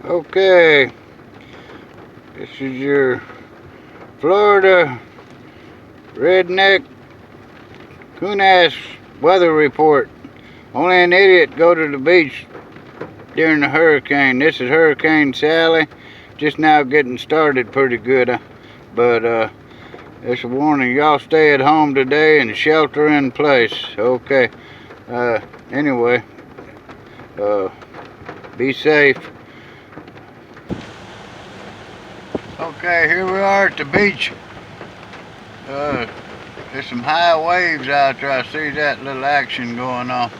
Okay, this is your Florida redneck coon-ass weather report. Only an idiot go to the beach during the hurricane. This is Hurricane Sally, just now getting started pretty good, but it's a warning. Y'all stay at home today and shelter in place. Okay, anyway, be safe. Okay, here we are at the beach. There's some high waves out there. I see that little action going on.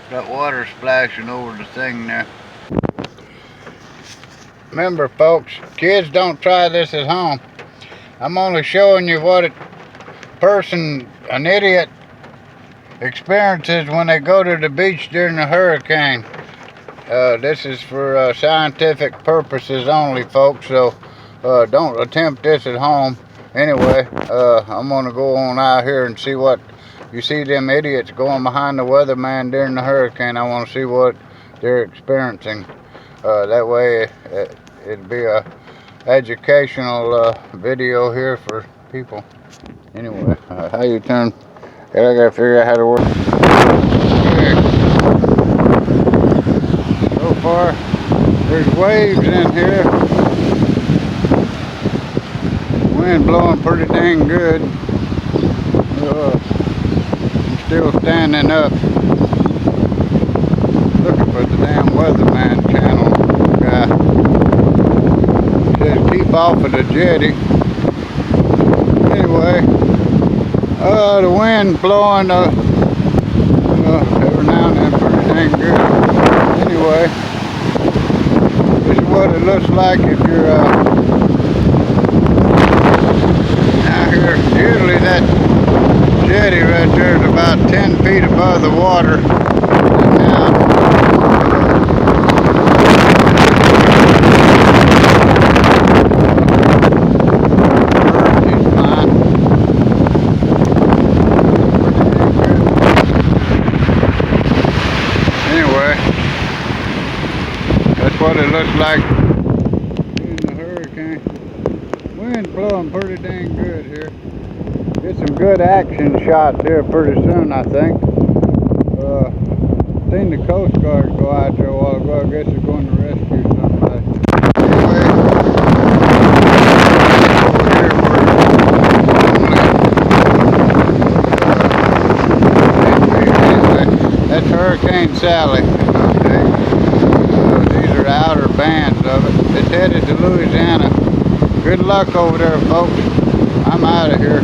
Got water splashing over the thing there. Remember, folks, kids, don't try this at home. I'm only showing you what an idiot experiences when they go to the beach during the hurricane. This is for scientific purposes only, folks, so don't attempt this at home. Anyway, I'm gonna go on out here and see what you see them idiots going behind the weatherman during the hurricane. I want to see what they're experiencing. That way it'd be a educational video here for people. Anyway, how you turn? I gotta figure out how to work. Okay. So far, there's waves in here. Wind blowing pretty dang good. I'm still standing up, looking for the damn weatherman channel guy. Says keep off of the jetty. Anyway, the wind blowing every now and then pretty dang good. Anyway, this is what it looks like if you're out here. Usually that jetty right there is about 10 feet above the water. And now that's what it looks like in the hurricane. Wind blowing pretty dang good here. Get some good action shots here pretty soon, I think. Seen the Coast Guard go out there a while ago. I guess they're going to rescue somebody. Anyway, that's Hurricane Sally. Okay. These are the outer bands of it. It's headed to Louisiana. Good luck over there, folks. I'm out of here.